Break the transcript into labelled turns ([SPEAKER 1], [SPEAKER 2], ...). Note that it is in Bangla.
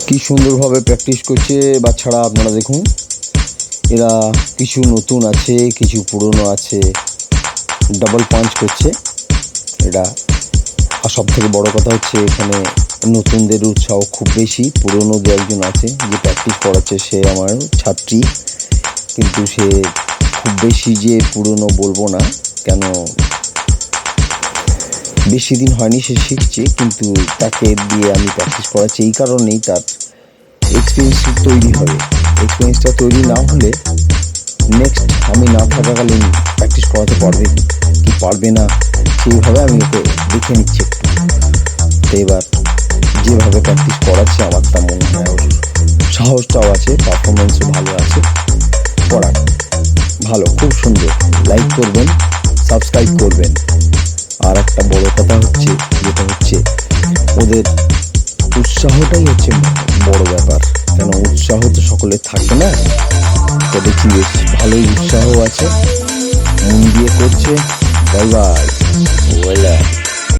[SPEAKER 1] কি সুন্দরভাবে প্র্যাকটিস করছে বাচ্চারা, আপনারা দেখুন। এরা কিছু নতুন আছে, কিছু পুরনো আছে, ডাবল পাঞ্চ করছে এরা। আর সব থেকে বড় কথা হচ্ছে এখানে নতুনদের উৎসাহ খুব বেশি। পুরনো যে একজন আছে যে প্র্যাকটিস করাচ্ছে সে আমার ছাত্রী, কিন্তু সে খুব বেশি যে পুরনো বলবো না, কেন বেশি দিন হয়নি সে শিখছে, কিন্তু তাকে দিয়ে আমি প্র্যাকটিস করাচ্ছি এই কারণেই তার এক্সপিরিয়েন্স তৈরি হবে। এক্সপিরিয়েন্সটা তৈরি না হলে নেক্সট আমি না থাকাকালীন প্র্যাকটিস করাতে পারবে কি পারবে না, সেইভাবে আমি ওকে দেখে নিচ্ছি একটু। তো এবার যেভাবে প্র্যাকটিস করাচ্ছে আমার তা মনে হয় ওর সাহসটাও আছে, পারফরমেন্সও ভালো আছে, করার ভালো, খুব সুন্দর। লাইক করবেন, সাবস্ক্রাইব করবেন। আর একটা বড় কথা হচ্ছে, যেটা হচ্ছে ওদের উৎসাহটাই হচ্ছে বড় ব্যাপার। কেন উৎসাহ তো সকলের থাকে না, তো দেখি বেশ ভালোই উৎসাহ আছে, মন দিয়ে করছে। Bye bye.